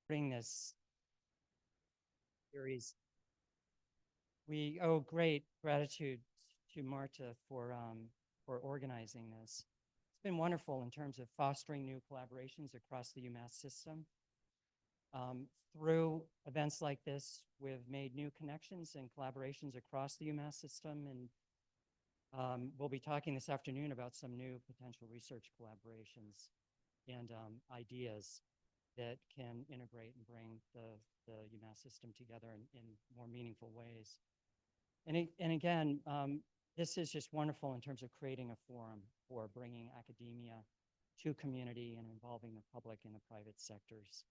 Bring this series. We owe great gratitude to Marta for organizing this. It's been wonderful in terms of fostering new collaborations across the UMass system. Through events like this, we've made new connections and collaborations across the UMass system, and we'll be talking this afternoon about some new potential research collaborations and ideas that can integrate and bring the UMass system together in more meaningful ways. And again, this is just wonderful in terms of creating a forum for bringing academia to community and involving the public and the private sectors.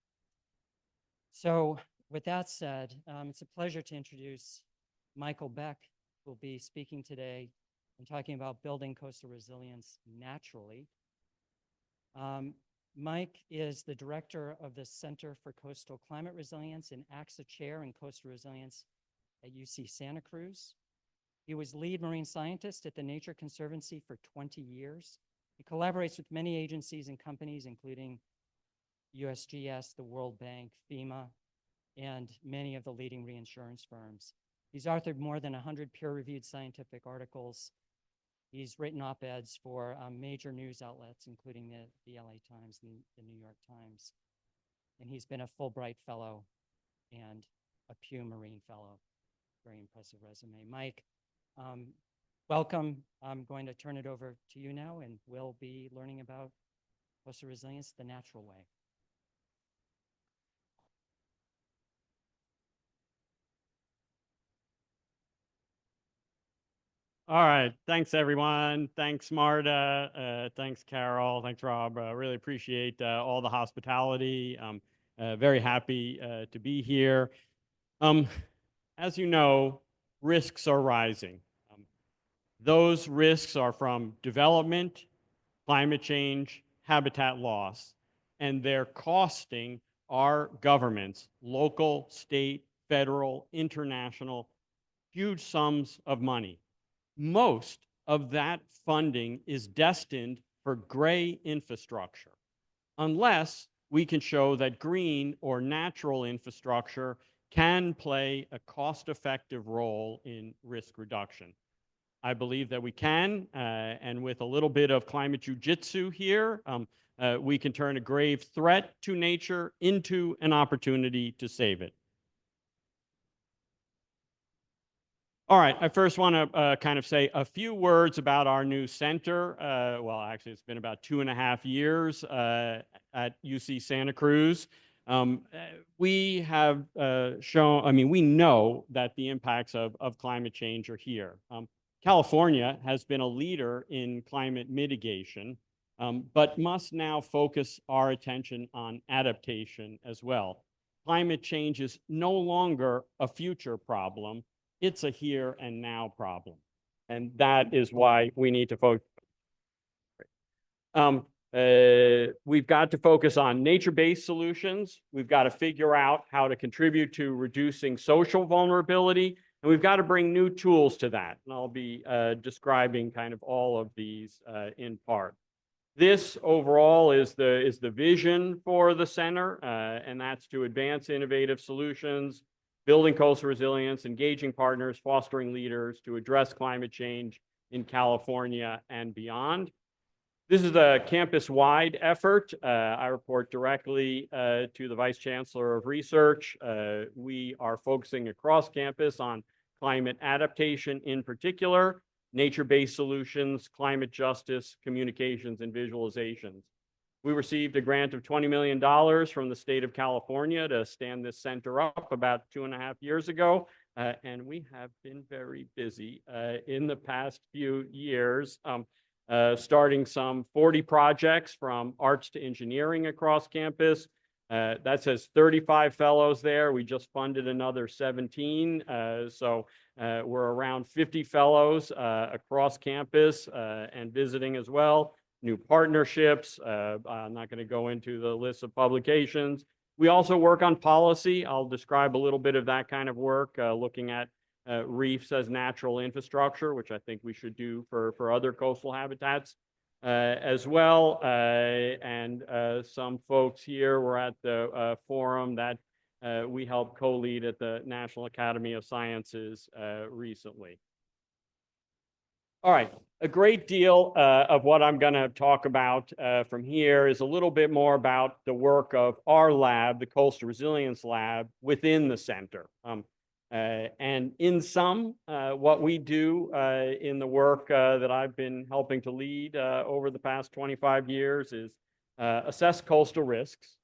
So with that said, it's a pleasure to introduce Michael Beck, who will be speaking today and talking about building coastal resilience naturally. Mike is the director of the Center for Coastal Climate Resilience and acts a chair in coastal resilience at UC Santa Cruz. He was lead marine scientist at the Nature Conservancy for 20 years. He collaborates with many agencies and companies, including USGS, the World Bank, FEMA, and many of the leading reinsurance firms. He's authored more than 100 peer-reviewed scientific articles. He's written op-eds for major news outlets, including the LA Times and the New York Times. And he's been a Fulbright Fellow and a Pew Marine Fellow. Very impressive resume. Mike, welcome. I'm going to turn it over to you now, and we'll be learning about coastal resilience the natural way. All right. Thanks, everyone. Thanks, Marta. Thanks, Carol. Thanks, Rob. Really appreciate all the hospitality. Very happy to be here. As you know, risks are rising. Those risks are from development, climate change, habitat loss, and they're costing our governments, local, state, federal, international, huge sums of money. Most of that funding is destined for gray infrastructure, unless we can show that green or natural infrastructure can play a cost-effective role in risk reduction. I believe that we can, and with a little bit of climate jujitsu here, we can turn a grave threat to nature into an opportunity to save it. All right, I first want to kind of say a few words about our new center. Well, actually, it's been about 2.5 years at UC Santa Cruz. We have shown, we know that the impacts of climate change are here. California has been a leader in climate mitigation, but must now focus our attention on adaptation as well. Climate change is no longer a future problem. It's a here and now problem. And that is why we need to focus. We've got to focus on nature-based solutions. We've got to figure out how to contribute to reducing social vulnerability. And we've got to bring new tools to that. And I'll be describing kind of all of these in part. This overall is the vision for the center, and that's to advance innovative solutions, building coastal resilience, engaging partners, fostering leaders to address climate change in California and beyond. This is a campus-wide effort. I report directly to the Vice Chancellor of Research. We are focusing across campus on climate adaptation in particular, nature-based solutions, climate justice, communications, and visualizations. We received a grant of $20 million from the state of California to stand this center up about 2.5 years ago, and we have been very busy in the past few years, starting some 40 projects from arts to engineering across campus. That says 35 fellows there. We just funded another 17, so we're around 50 fellows across campus and visiting as well. New partnerships. I'm not going to go into the list of publications. We also work on policy. I'll describe a little bit of that kind of work, looking at reefs as natural infrastructure, which I think we should do for other coastal habitats. as well. And some folks here were at the forum that we helped co-lead at the National Academy of Sciences recently. All right, a great deal of what I'm going to talk about from here is a little bit more about the work of our lab, the Coastal Resilience Lab, within the center. And in sum, what we do in the work that I've been helping to lead over the past 25 years is assess coastal risks.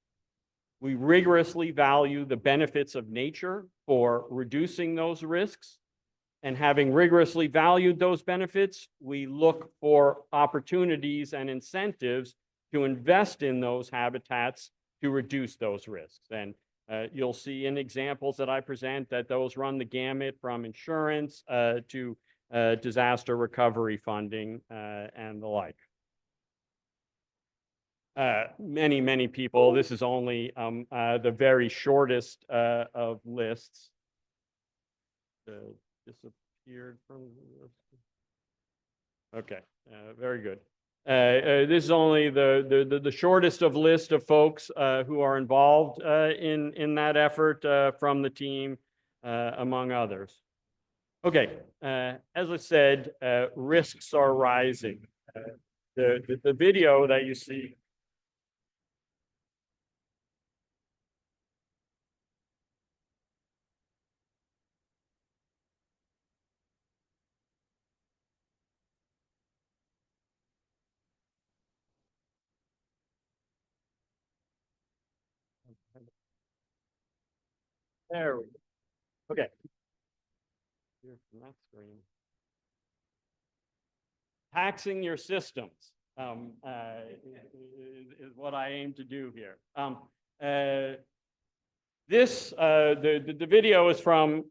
We rigorously value the benefits of nature for reducing those risks. And having rigorously valued those benefits, we look for opportunities and incentives to invest in those habitats to reduce those risks. And you'll see in examples that I present that those run the gamut from insurance to disaster recovery funding and the like. Many people, this is only the very shortest of lists. Disappeared from the, okay, very good. This is only the shortest of list of folks who are involved in that effort from the team, among others. Okay, as I said, risks are rising. The video that you see. There we go. Okay. Here from that screen. Taxing your systems is what I aim to do here. The video is from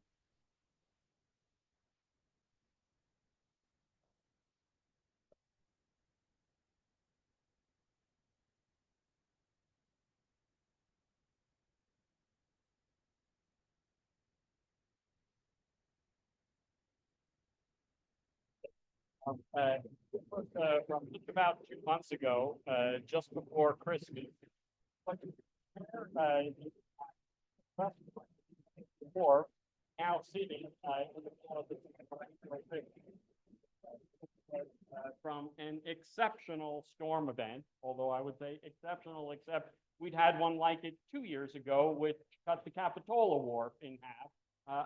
from just about 2 months ago, just before Christmas. Before now sitting in the from an exceptional storm event, although I would say exceptional, except we'd had one like it 2 years ago, which cut the Capitola Wharf in half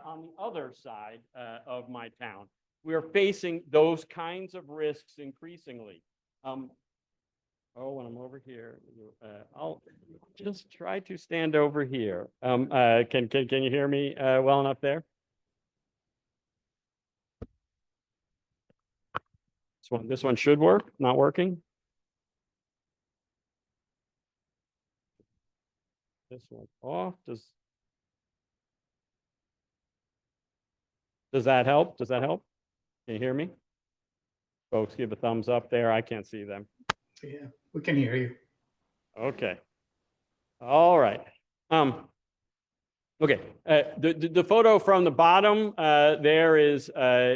on the other side of my town. We are facing those kinds of risks increasingly. When I'm over here, I'll just try to stand over here. Can you hear me well enough there? This one should work. Not working. This one's off. Does that help? Does that help? Can you hear me? Folks, give a thumbs up there. I can't see them. Yeah, we can hear you. Okay. All right. Okay. The photo from the bottom there is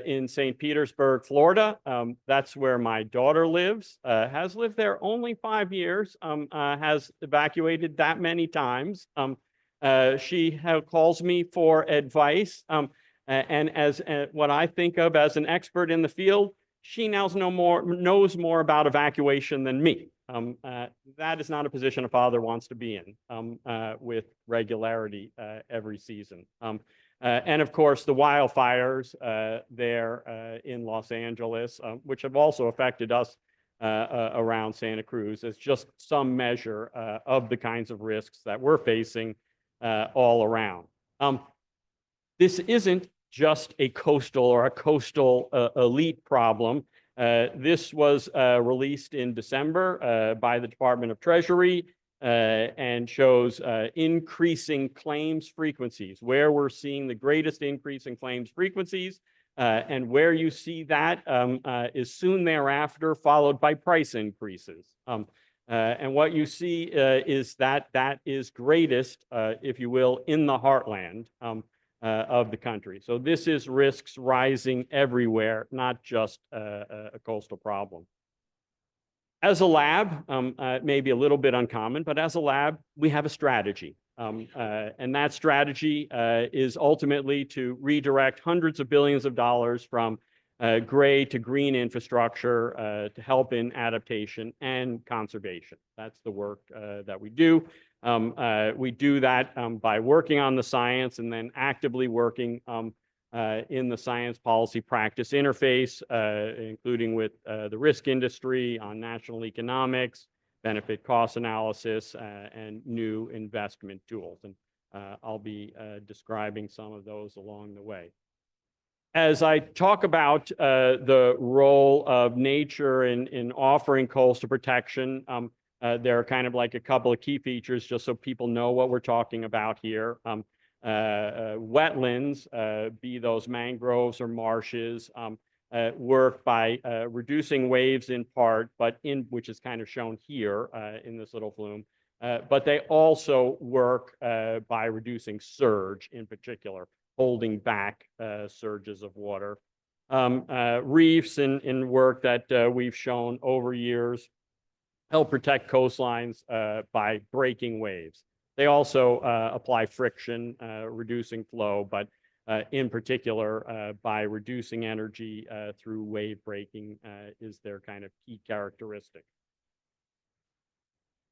in St. Petersburg, Florida. That's where my daughter lives. Has lived there only 5 years. Has evacuated that many times. She calls me for advice. And as what I think of as an expert in the field, she now knows more about evacuation than me. That is not a position a father wants to be in with regularity every season. And of course, the wildfires there in Los Angeles, which have also affected us around Santa Cruz, is just some measure of the kinds of risks that we're facing all around. This isn't just a coastal elite problem. This was released in December by the Department of Treasury and shows increasing claims frequencies, where we're seeing the greatest increase in claims frequencies, and where you see that is soon thereafter followed by price increases. And what you see is that is greatest, if you will, in the heartland of the country. So this is risks rising everywhere, not just a coastal problem. As a lab, it may be a little bit uncommon, but as a lab, we have a strategy. And that strategy is ultimately to redirect hundreds of billions of dollars from gray to green infrastructure to help in adaptation and conservation. That's the work that we do. We do that by working on the science and then actively working in the science policy practice interface, including with the risk industry on national economics, benefit cost analysis, and new investment tools. And I'll be describing some of those along the way. As I talk about the role of nature in offering coastal protection, there are kind of like a couple of key features just so people know what we're talking about here. Wetlands, be those mangroves or marshes, work by reducing waves in part, but which is kind of shown here in this little flume. But they also work by reducing surge in particular, holding back surges of water. Reefs in work that we've shown over years help protect coastlines by breaking waves. They also apply friction, reducing flow, but in particular by reducing energy through wave breaking is their kind of key characteristic.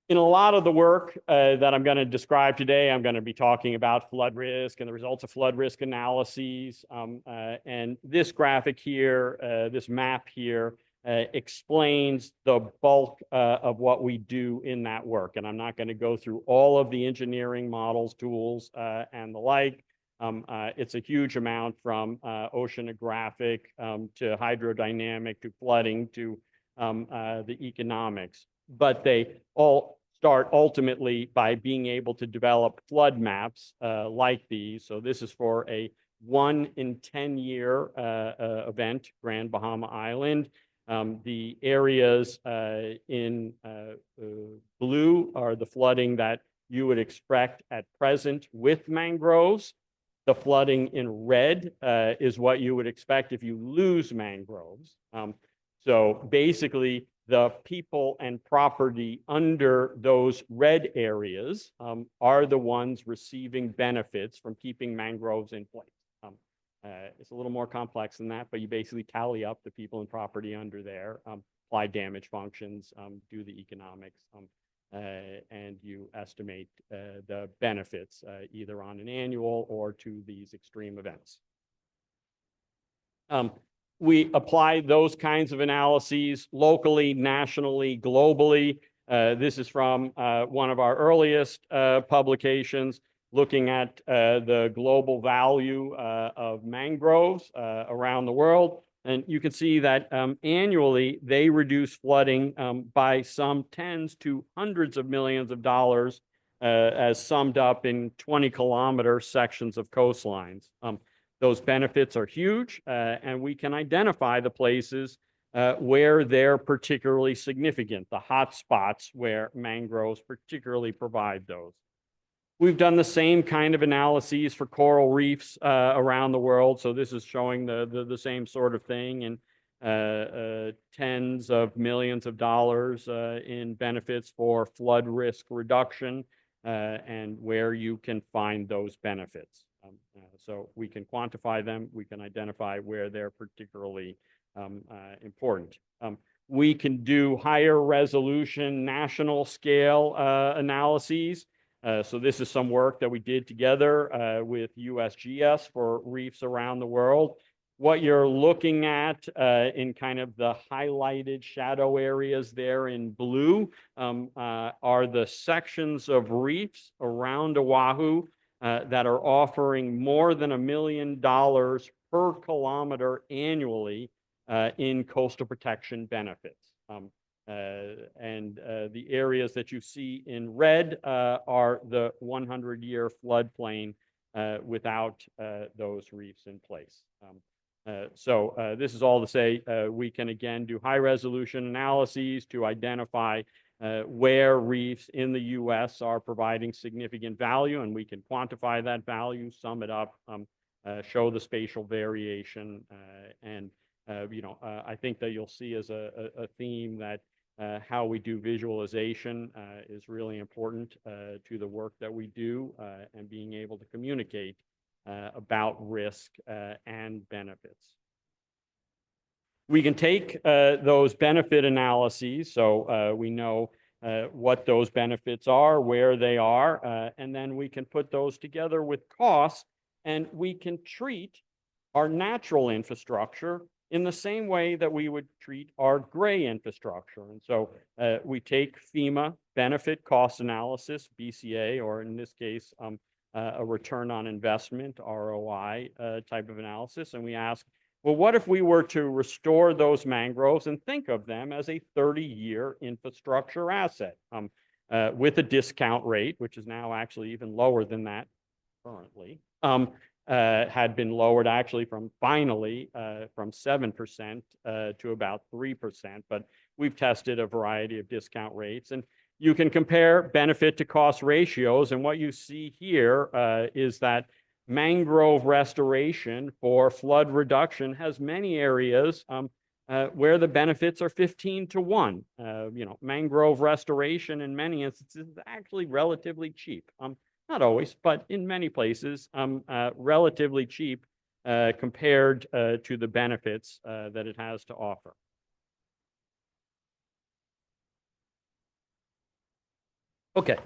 In a lot of the work that I'm going to describe today, I'm going to be talking about flood risk and the results of flood risk analyses. And this graphic here, this map here, explains the bulk of what we do in that work. And I'm not going to go through all of the engineering models, tools, and the like. It's a huge amount from oceanographic to hydrodynamic to flooding to the economics. But they all start ultimately by being able to develop flood maps like these. So this is for a 1 in 10 year event, Grand Bahama Island. The areas in blue are the flooding that you would expect at present with mangroves. The flooding in red is what you would expect if you lose mangroves. So basically, the people and property under those red areas are the ones receiving benefits from keeping mangroves in place. It's a little more complex than that, but you basically tally up the people and property under there, apply damage functions, do the economics, and you estimate the benefits either on an annual or to these extreme events. We apply those kinds of analyses locally, nationally, globally. This is from one of our earliest publications, looking at the global value of mangroves around the world. And you can see that annually, they reduce flooding by some tens to hundreds of millions of dollars as summed up in 20-kilometer sections of coastlines. Those benefits are huge, and we can identify the places where they're particularly significant, the hot spots where mangroves particularly provide those. We've done the same kind of analyses for coral reefs around the world. So this is showing the same sort of thing, and tens of millions of dollars in benefits for flood risk reduction and where you can find those benefits. So we can quantify them. We can identify where they're particularly important. We can do higher resolution national scale analyses. So this is some work that we did together with USGS for reefs around the world. What you're looking at in kind of the highlighted shadow areas there in blue are the sections of reefs around Oahu that are offering more than $1 million per kilometer annually in coastal protection benefits. The areas that you see in red are the 100-year floodplain without those reefs in place. So this is all to say we can again do high-resolution analyses to identify where reefs in the U.S. are providing significant value, and we can quantify that value, sum it up, show the spatial variation, and I think that you'll see as a theme that how we do visualization is really important to the work that we do and being able to communicate about risk and benefits. We can take those benefit analyses, so we know what those benefits are, where they are, and then we can put those together with costs, and we can treat our natural infrastructure in the same way that we would treat our gray infrastructure. And so we take FEMA benefit cost analysis, BCA, or in this case, a return on investment, ROI type of analysis, and we ask, well, what if we were to restore those mangroves and think of them as a 30-year infrastructure asset with a discount rate, which is now actually even lower than that currently, had been lowered actually from 7% to about 3%, but we've tested a variety of discount rates. And you can compare benefit to cost ratios, and what you see here is that mangrove restoration for flood reduction has many areas where the benefits are 15 to 1. Mangrove restoration in many instances is actually relatively cheap. Not always, but in many places, relatively cheap compared to the benefits that it has to offer. Okay.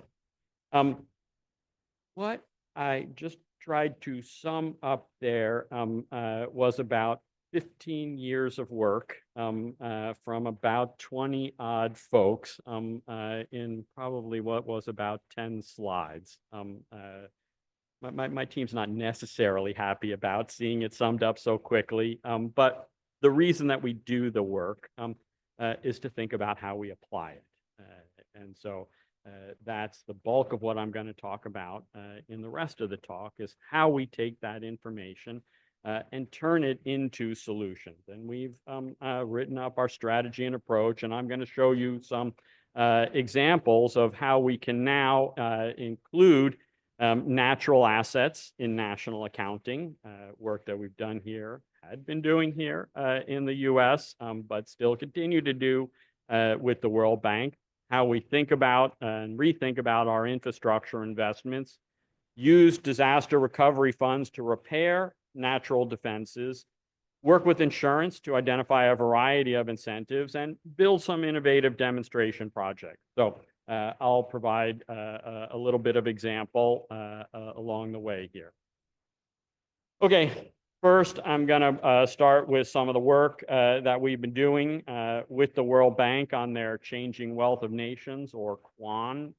What I just tried to sum up there was about 15 years of work from about 20 odd folks in probably what was about 10 slides. My team's not necessarily happy about seeing it summed up so quickly, but the reason that we do the work is to think about how we apply it. And so that's the bulk of what I'm going to talk about in the rest of the talk, is how we take that information and turn it into solutions. And we've written up our strategy and approach, and I'm going to show you some examples of how we can now include natural assets in national accounting, work that we've done here, had been doing here in the US, but still continue to do with the World Bank. How we think about and rethink about our infrastructure investments, use disaster recovery funds to repair natural defenses, work with insurance to identify a variety of incentives, and build some innovative demonstration projects. So I'll provide a little bit of example along the way here. Okay. First, I'm going to start with some of the work that we've been doing with the World Bank on their Changing Wealth of Nations, or QUAN,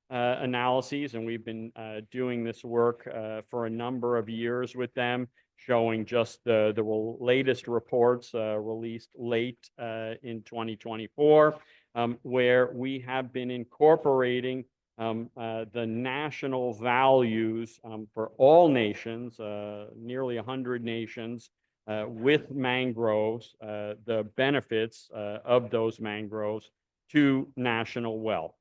analyses. And we've been doing this work for a number of years with them, showing just the latest reports released late in 2024, where we have been incorporating the national values for all nations, nearly 100 nations, with mangroves, the benefits of those mangroves to national wealth.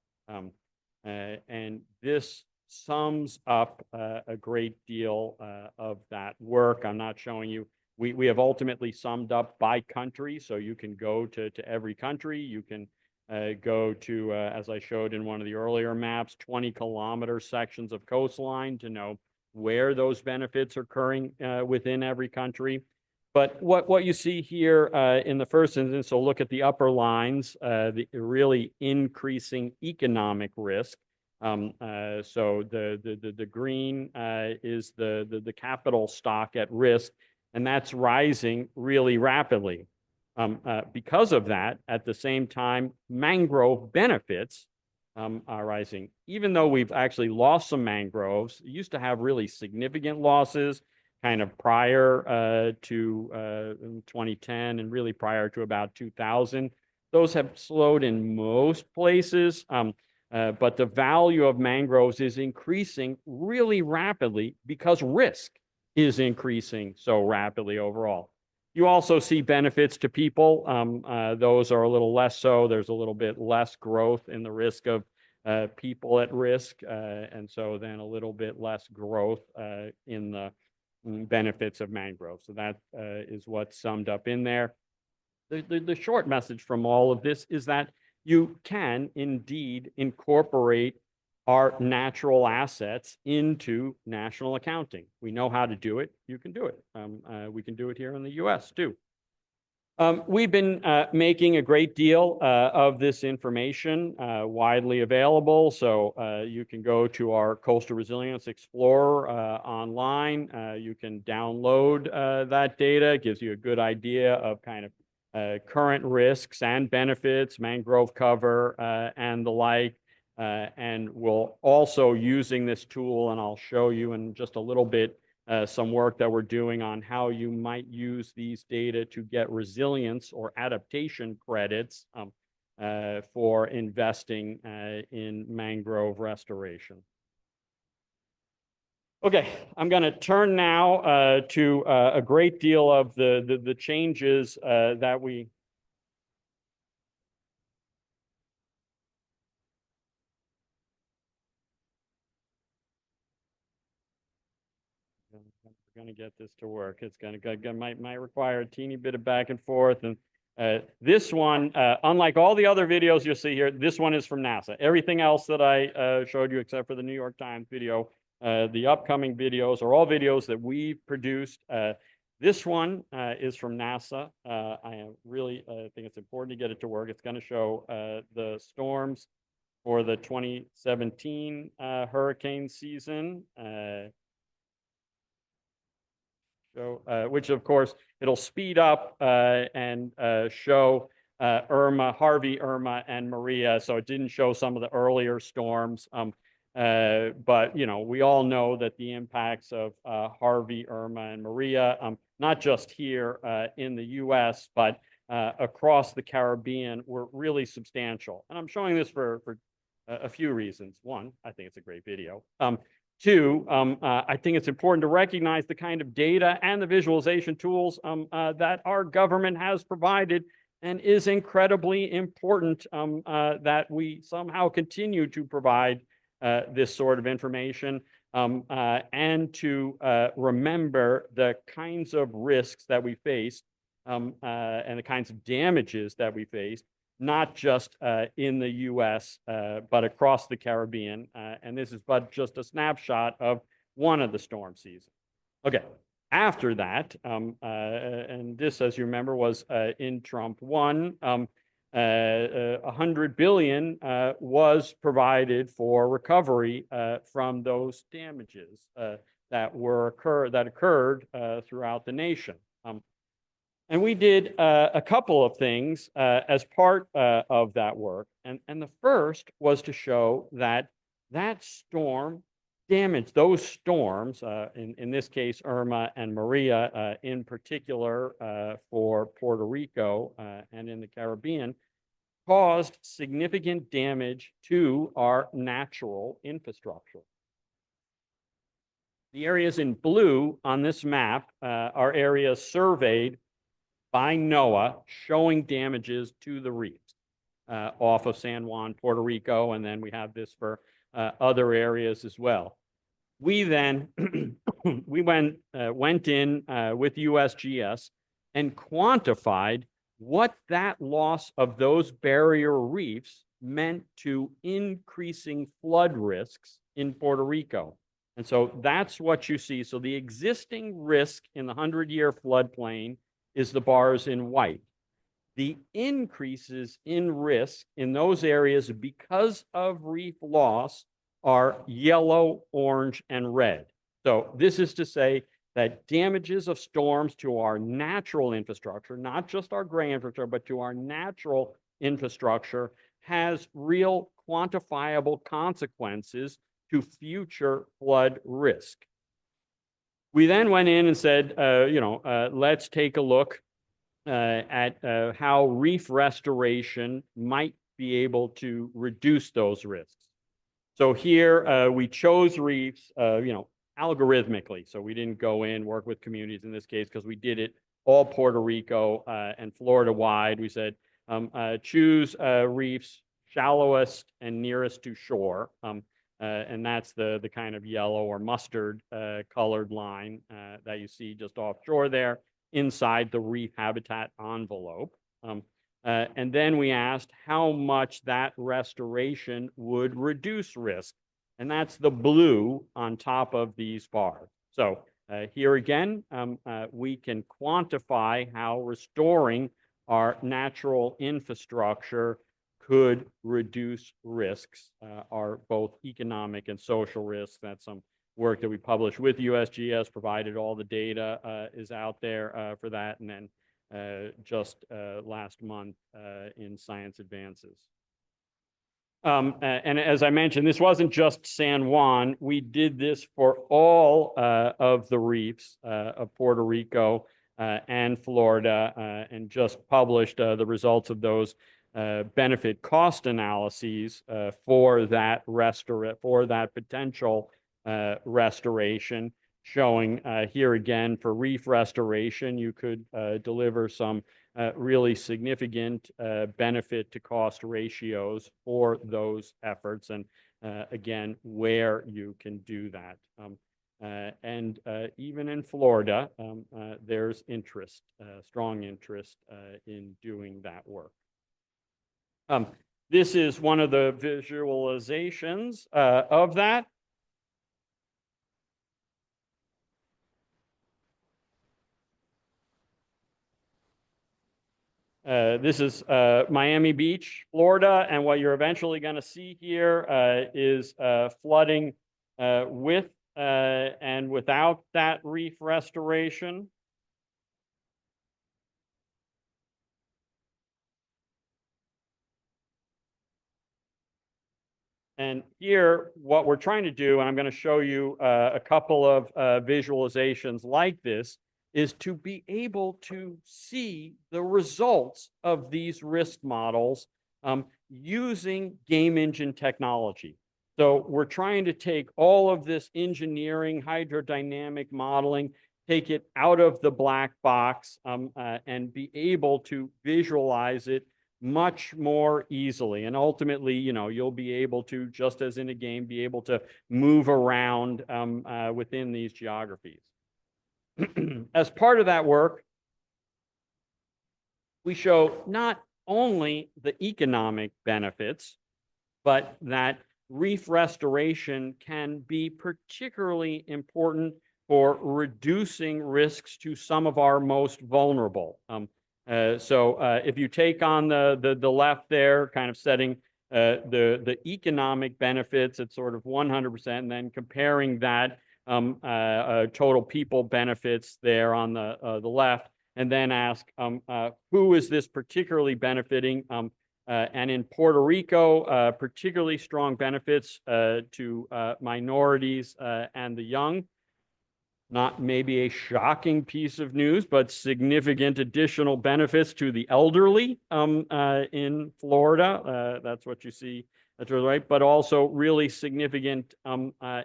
And this sums up a great deal of that work. I'm not showing you. We have ultimately summed up by country, so you can go to every country. You can go to, as I showed in one of the earlier maps, 20-kilometer sections of coastline to know where those benefits are occurring within every country. But what you see here in the first instance, so look at the upper lines, the really increasing economic risk. So the green is the capital stock at risk, and that's rising really rapidly. Because of that, at the same time, mangrove benefits are rising. Even though we've actually lost some mangroves, we used to have really significant losses kind of prior to 2010 and really prior to about 2000. Those have slowed in most places, but the value of mangroves is increasing really rapidly because risk is increasing so rapidly overall. You also see benefits to people. Those are a little less so. There's a little bit less growth in the risk of people at risk, and so then a little bit less growth in the benefits of mangroves. So that is what's summed up in there. The short message from all of this is that you can indeed incorporate our natural assets into national accounting. We know how to do it. You can do it. We can do it here in the US too. We've been making a great deal of this information widely available. So you can go to our Coastal Resilience Explorer online. You can download that data. It gives you a good idea of kind of current risks and benefits, mangrove cover, and the like. And we'll also using this tool, and I'll show you in just a little bit, some work that we're doing on how you might use these data to get resilience or adaptation credits for investing in mangrove restoration. Okay, I'm going to turn now to a great deal of the changes that we We're going to get this to work. It's going to might require a teeny bit of back and forth. And this one, unlike all the other videos you'll see here, this one is from NASA. Everything else that I showed you, except for the New York Times video, the upcoming videos are all videos that we produced. This one is from NASA. I really think it's important to get it to work. It's going to show the storms for the 2017 hurricane season. Which of course it'll speed up and show Harvey, Irma, and Maria. So it didn't show some of the earlier storms. But you know, we all know that the impacts of Harvey, Irma, and Maria, not just here in the US, but across the Caribbean, were really substantial. And I'm showing this for a few reasons. One, I think it's a great video. Two, I think it's important to recognize the kind of data and the visualization tools that our government has provided, and is incredibly important that we somehow continue to provide this sort of information, and to remember the kinds of risks that we faced and the kinds of damages that we faced, not just in the US, but across the Caribbean. And this is but just a snapshot of one of the storm seasons. Okay, after that, and this, as you remember, was in Trump 1, $100 billion was provided for recovery from those damages that occurred throughout the nation. And we did a couple of things as part of that work. And the first was to show that storm damage, those storms, in this case, Irma and Maria in particular for Puerto Rico and in the Caribbean, caused significant damage to our natural infrastructure. The areas in blue on this map are areas surveyed by NOAA showing damages to the reefs off of San Juan, Puerto Rico, and then we have this for other areas as well. We then went in with USGS and quantified what that loss of those barrier reefs meant to increasing flood risks in Puerto Rico. And so that's what you see. So the existing risk in the 100-year floodplain is the bars in white. The increases in risk in those areas because of reef loss are yellow, orange, and red. So this is to say that damages of storms to our natural infrastructure, not just our gray infrastructure, but to our natural infrastructure, has real quantifiable consequences to future flood risk. We then went in and said, let's take a look at how reef restoration might be able to reduce those risks. So here we chose reefs, algorithmically. So we didn't go in, work with communities in this case, because we did it all Puerto Rico and Florida wide. We said, choose reefs shallowest and nearest to shore. And that's the kind of yellow or mustard colored line that you see just offshore there inside the reef habitat envelope. And then we asked how much that restoration would reduce risk. And that's the blue on top of these bars. So here again, we can quantify how restoring our natural infrastructure could reduce risks, our both economic and social risks. That's some work that we published with USGS, provided all the data is out there for that. And then just last month in Science Advances. And as I mentioned, this wasn't just San Juan. We did this for all of the reefs of Puerto Rico and Florida, and just published the results of those benefit cost analyses for that potential restoration, showing here again for reef restoration, you could deliver some really significant benefit to cost ratios for those efforts, and again, where you can do that. And even in Florida, there's interest, strong interest in doing that work. This is one of the visualizations of that. This is Miami Beach, Florida, and what you're eventually going to see here is flooding with and without that reef restoration. And here, what we're trying to do, and I'm going to show you a couple of visualizations like this, is to be able to see the results of these risk models using game engine technology. So we're trying to take all of this engineering, hydrodynamic modeling, take it out of the black box and be able to visualize it much more easily. And ultimately, you know, you'll be able to, just as in a game, be able to move around within these geographies. As part of that work, we show not only the economic benefits, but that reef restoration can be particularly important for reducing risks to some of our most vulnerable. So if you take on the left there, kind of setting the economic benefits at sort of 100%, and then comparing that total people benefits there on the left, and then ask who is this particularly benefiting? And in Puerto Rico, particularly strong benefits to minorities and the young. Not maybe a shocking piece of news, but significant additional benefits to the elderly in Florida. That's what you see. That's right. But also really significant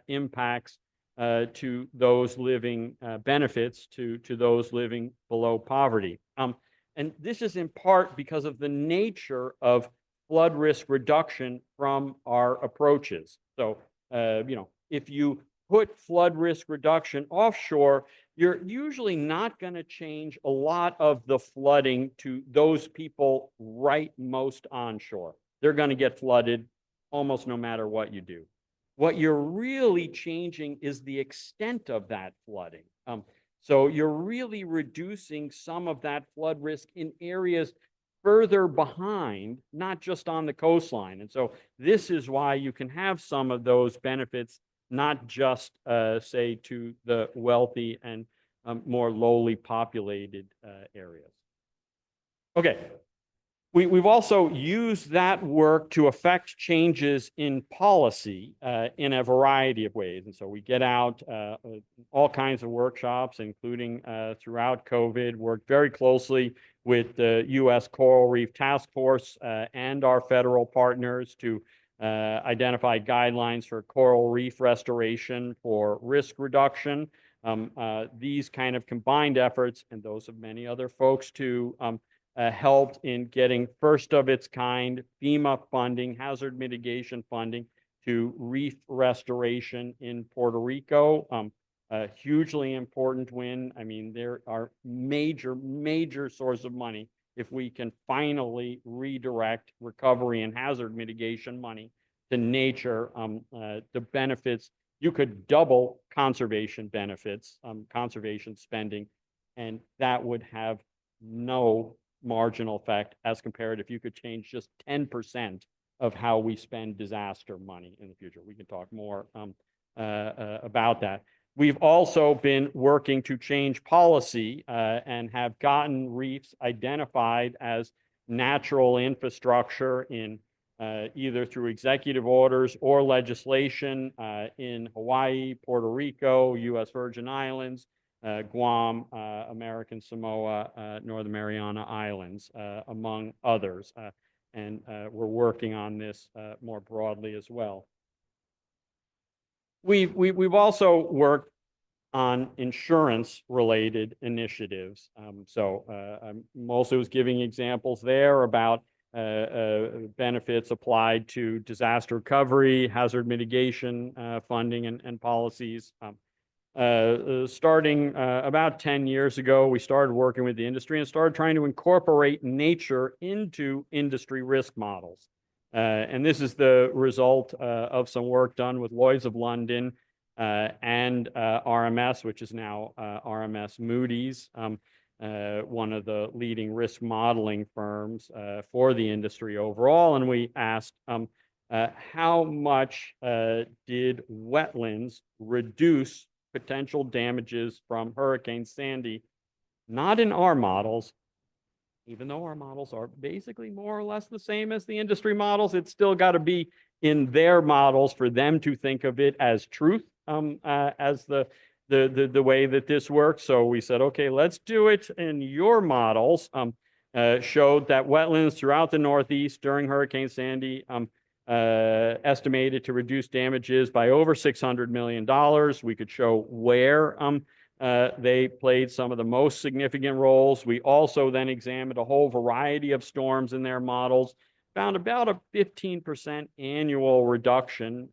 impacts to those living, benefits to those living below poverty. And this is in part because of the nature of flood risk reduction from our approaches. So, you know, if you put flood risk reduction offshore, you're usually not going to change a lot of the flooding to those people right most onshore. They're going to get flooded almost no matter what you do. What you're really changing is the extent of that flooding. So you're really reducing some of that flood risk in areas further behind, not just on the coastline. And so this is why you can have some of those benefits, not just, say, to the wealthy and more lowly populated areas. Okay. We've also used that work to affect changes in policy in a variety of ways. And so we get out all kinds of workshops, including throughout COVID, worked very closely with the U.S. Coral Reef Task Force and our federal partners to identify guidelines for coral reef restoration for risk reduction. These kind of combined efforts, and those of many other folks too, helped in getting first of its kind FEMA funding, hazard mitigation funding to reef restoration in Puerto Rico. A hugely important win. I mean, there are major source of money if we can finally redirect recovery and hazard mitigation money to nature. The benefits, you could double conservation benefits, conservation spending, and that would have no marginal effect as compared if you could change just 10% of how we spend disaster money in the future. We can talk more about that. We've also been working to change policy and have gotten reefs identified as natural infrastructure in either through executive orders or legislation in Hawaii, Puerto Rico, U.S. Virgin Islands, Guam, American Samoa, Northern Mariana Islands, among others. And we're working on this more broadly as well. We've also worked on insurance-related initiatives. I mostly was giving examples there about benefits applied to disaster recovery, hazard mitigation funding and policies. Starting about 10 years ago, we started working with the industry and started trying to incorporate nature into industry risk models. And this is the result of some work done with Lloyd's of London and RMS, which is now RMS Moody's, one of the leading risk modeling firms for the industry overall. And we asked, how much did wetlands reduce potential damages from Hurricane Sandy? Not in our models. Even though our models are basically more or less the same as the industry models, it's still got to be in their models for them to think of it as truth, as the way that this works. So we said, okay, let's do it in your models. Showed that wetlands throughout the Northeast during Hurricane Sandy estimated to reduce damages by over $600 million. We could show where they played some of the most significant roles. We also then examined a whole variety of storms in their models, found about a 15% annual reduction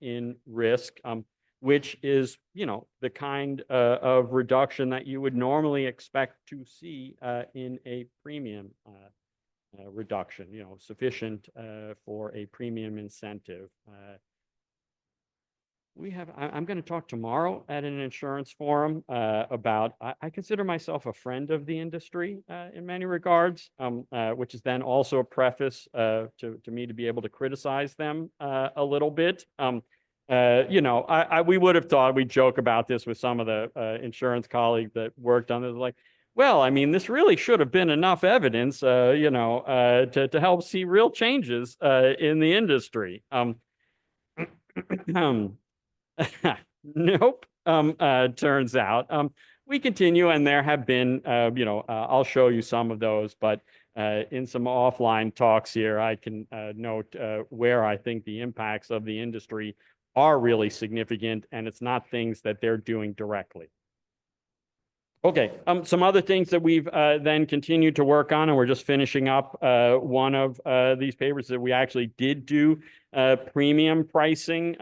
in risk, which is, the kind of reduction that you would normally expect to see in a premium reduction, sufficient for a premium incentive. I'm going to talk tomorrow at an insurance forum about, I consider myself a friend of the industry in many regards, which is then also a preface to me to be able to criticize them a little bit. We would have thought, we joke about this with some of the insurance colleagues that worked on this, like, well, I mean, this really should have been enough evidence, to help see real changes in the industry. Nope. Turns out we continue, and there have been, I'll show you some of those, but in some offline talks here, I can note where I think the impacts of the industry are really significant, and it's not things that they're doing directly. Okay, some other things that we've then continued to work on, and we're just finishing up one of these papers that we actually did do premium pricing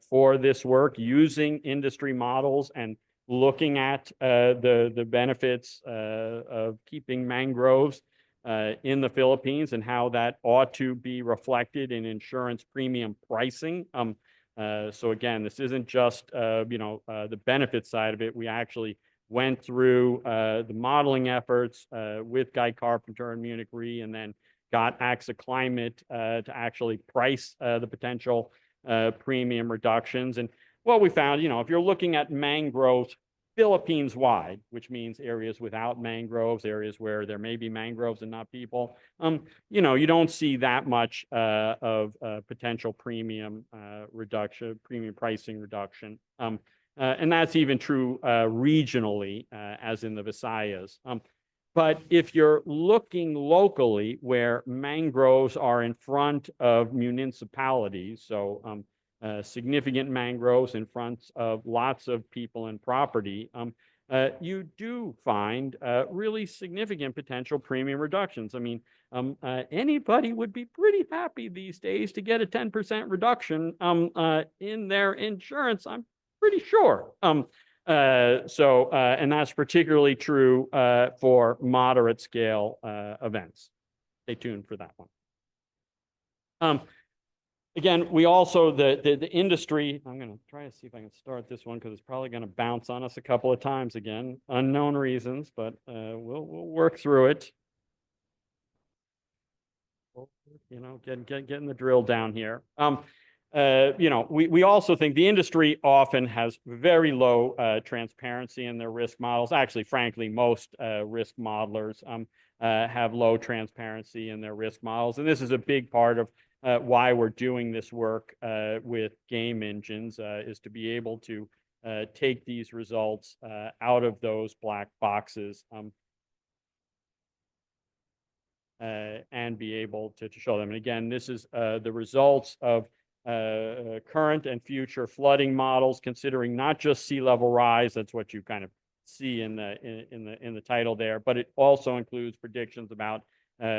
for this work using industry models and looking at the benefits of keeping mangroves in the Philippines and how that ought to be reflected in insurance premium pricing. So again, this isn't just the benefit side of it. We actually went through the modeling efforts with Guy Carpenter and Munich Re, and then got AXA Climate to actually price the potential premium reductions. And what we found, if you're looking at mangroves Philippines-wide, which means areas without mangroves, areas where there may be mangroves and not people, you don't see that much of potential premium reduction, premium pricing reduction. And that's even true regionally, as in the Visayas. But if you're looking locally where mangroves are in front of municipalities, so significant mangroves in front of lots of people and property, you do find really significant potential premium reductions. I mean, anybody would be pretty happy these days to get a 10% reduction in their insurance, I'm pretty sure. And that's particularly true for moderate scale events. Stay tuned for that one. Again, we also, the industry, I'm going to try to see if I can start this one because it's probably going to bounce on us a couple of times again, unknown reasons, but we'll work through it. You know, getting the drill down here. You know, we also think the industry often has very low transparency in their risk models. Actually, frankly, most risk modelers have low transparency in their risk models. And this is a big part of why we're doing this work with game engines, is to be able to take these results out of those black boxes and be able to show them. And again, this is the results of current and future flooding models, considering not just sea level rise. That's what you kind of see in the title there, but it also includes predictions about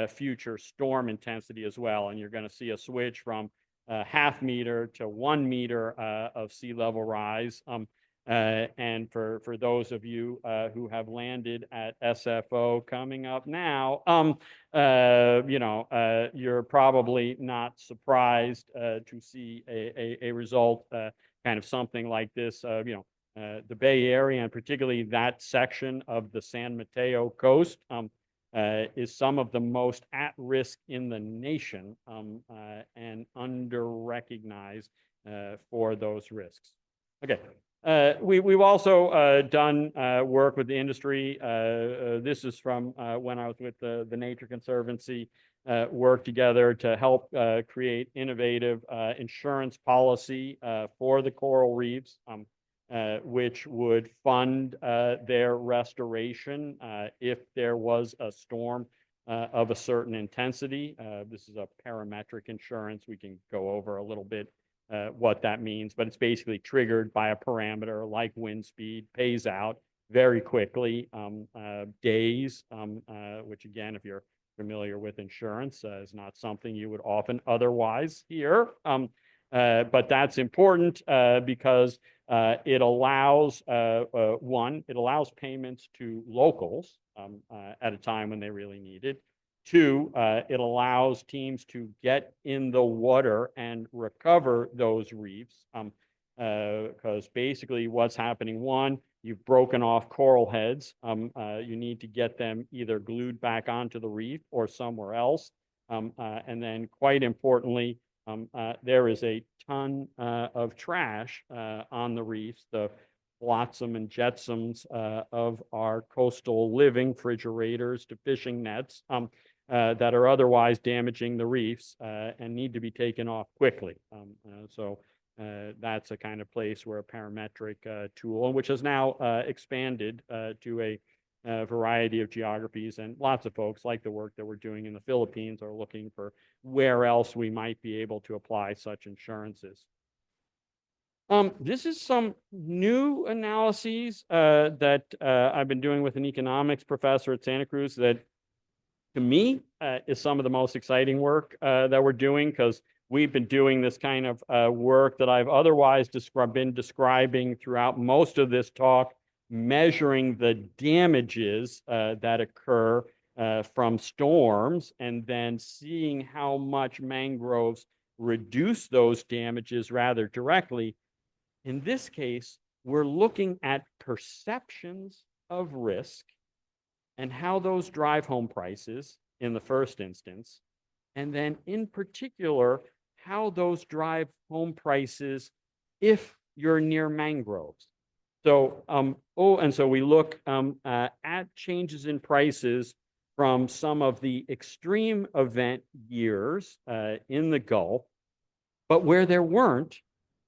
future storm intensity as well. And you're going to see a switch from ½ meter to 1 meter of sea level rise. And for those of you who have landed at SFO coming up now, you know, you're probably not surprised to see a result kind of something like this. You know, the Bay Area, and particularly that section of the San Mateo coast, is some of the most at risk in the nation and under-recognized for those risks. Okay. We've also done work with the industry. This is from when I was with the Nature Conservancy, work together to help create innovative insurance policy for the coral reefs, which would fund their restoration if there was a storm of a certain intensity. This is a parametric insurance. We can go over a little bit what that means, but it's basically triggered by a parameter like wind speed, pays out very quickly, days, which again, if you're familiar with insurance, is not something you would often otherwise hear. But that's important because it allows, it allows payments to locals at a time when they really need it. 2, it allows teams to get in the water and recover those reefs because basically what's happening, 1, you've broken off coral heads. You need to get them either glued back onto the reef or somewhere else. And then quite importantly, there is a ton of trash on the reefs, the flotsam and jetsams of our coastal living, refrigerators to fishing nets, that are otherwise damaging the reefs and need to be taken off quickly. So that's a kind of place where a parametric tool, which has now expanded to a variety of geographies, and lots of folks like the work that we're doing in the Philippines are looking for where else we might be able to apply such insurances. This is some new analyses that I've been doing with an economics professor at Santa Cruz that to me is some of the most exciting work that we're doing, because we've been doing this kind of work that I've otherwise been describing throughout most of this talk, measuring the damages that occur from storms and then seeing how much mangroves reduce those damages rather directly. In this case, we're looking at perceptions of risk and how those drive home prices in the first instance, and then in particular, how those drive home prices if you're near mangroves. So, and so we look at changes in prices from some of the extreme event years in the Gulf, but where there weren't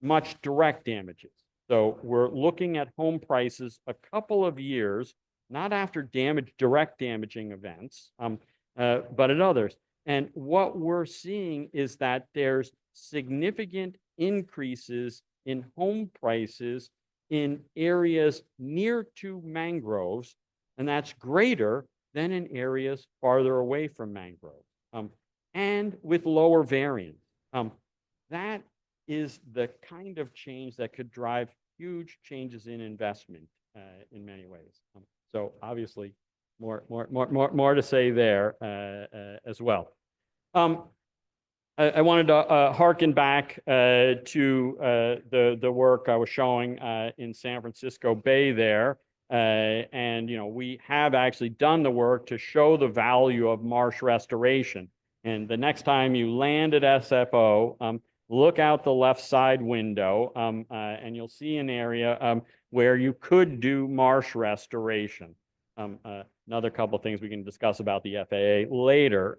much direct damages. So we're looking at home prices a couple of years, not after direct damaging events, but at others. And what we're seeing is that there's significant increases in home prices in areas near to mangroves, and that's greater than in areas farther away from mangroves, and with lower variance. That is the kind of change that could drive huge changes in investment in many ways. So obviously, more to say there as well. I wanted to hearken back to the work I was showing in San Francisco Bay there. And, we have actually done the work to show the value of marsh restoration. And the next time you land at SFO, look out the left side window and you'll see an area where you could do marsh restoration. Another couple of things we can discuss about the FAA later.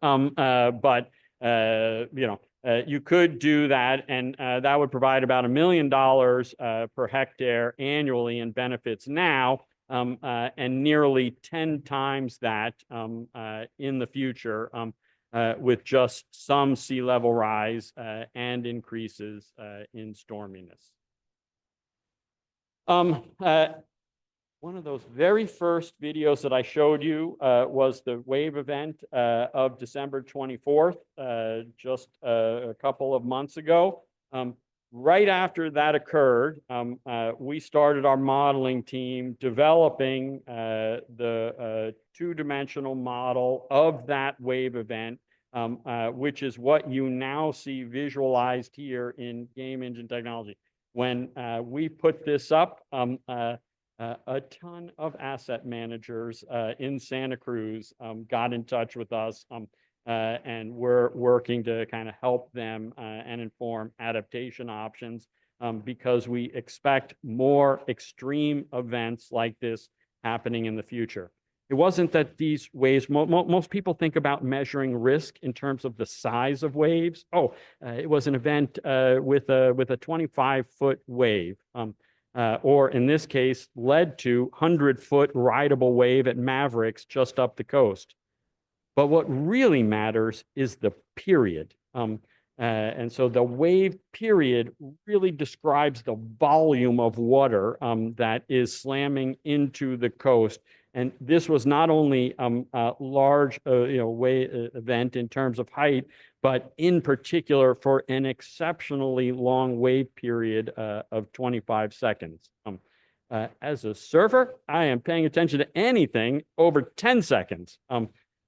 You could do that, and that would provide about $1 million per hectare annually in benefits now, and nearly 10 times that in the future with just some sea level rise and increases in storminess. One of those very first videos that I showed you was the wave event of December 24th, just a couple of months ago. Right after that occurred, we started our modeling team developing the two-dimensional model of that wave event, which is what you now see visualized here in Game Engine technology. When we put this up, a ton of asset managers in Santa Cruz got in touch with us, and we're working to kind of help them and inform adaptation options because we expect more extreme events like this happening in the future. It wasn't that these waves, most people think about measuring risk in terms of the size of waves. Oh, it was an event with a 25-foot wave. Or in this case, led to 100-foot rideable wave at Mavericks just up the coast. But what really matters is the period. And so the wave period really describes the volume of water that is slamming into the coast. And this was not only a large wave event in terms of height, but in particular for an exceptionally long wave period of 25 seconds. As a surfer, I am paying attention to anything over 10 seconds.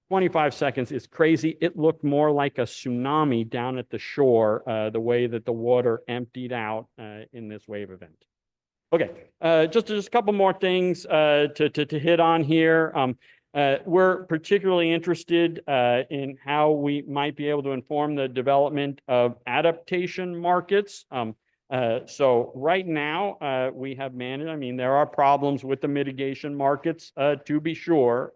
25 seconds is crazy. It looked more like a tsunami down at the shore, the way that the water emptied out in this wave event. Okay, just a couple more things to hit on here. We're particularly interested in how we might be able to inform the development of adaptation markets. So right now we have managed, there are problems with the mitigation markets to be sure,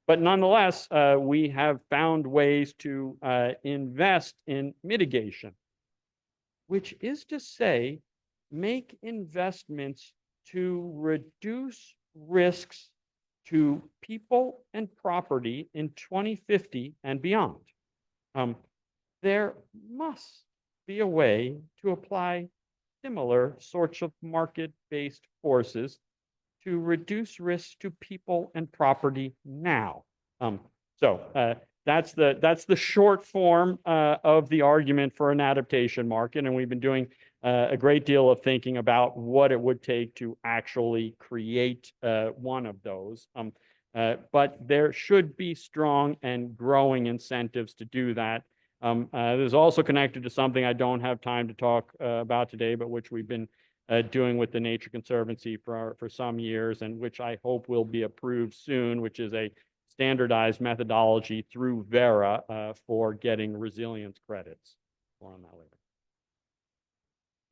but nonetheless, we have found ways to invest in mitigation, which is to say, make investments to reduce risks to people and property in 2050 and beyond. There must be a way to apply similar sorts of market-based forces to reduce risks to people and property now. That's the short form of the argument for an adaptation market, and we've been doing a great deal of thinking about what it would take to actually create one of those. But there should be strong and growing incentives to do that. This is also connected to something I don't have time to talk about today, but which we've been doing with the Nature Conservancy for some years, and which I hope will be approved soon, which is a standardized methodology through Vera for getting resilience credits. More on that later.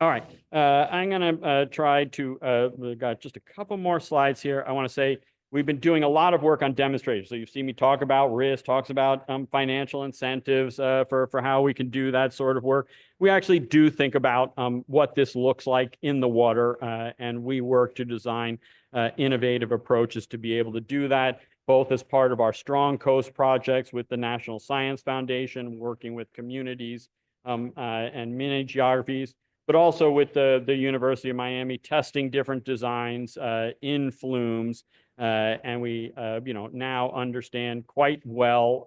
All right, I'm going to try to, we've got just a couple more slides here. I want to say we've been doing a lot of work on demonstrations. So you've seen me talk about risk, talks about financial incentives for how we can do that sort of work. We actually do think about what this looks like in the water, and we work to design innovative approaches to be able to do that, both as part of our Strong Coast projects with the National Science Foundation, working with communities and mini geographies, but also with the University of Miami testing different designs in flumes. And we now understand quite well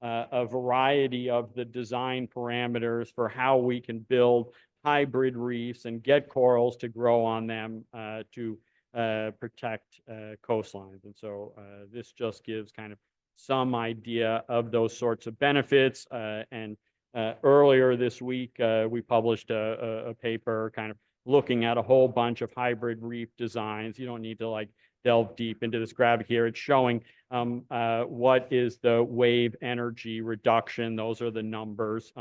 a variety of the design parameters for how we can build hybrid reefs and get corals to grow on them to protect coastlines. And so this just gives kind of some idea of those sorts of benefits. And earlier this week, we published a paper kind of looking at a whole bunch of hybrid reef designs. You don't need to like delve deep into this graphic here. It's showing what is the wave energy reduction. Those are the numbers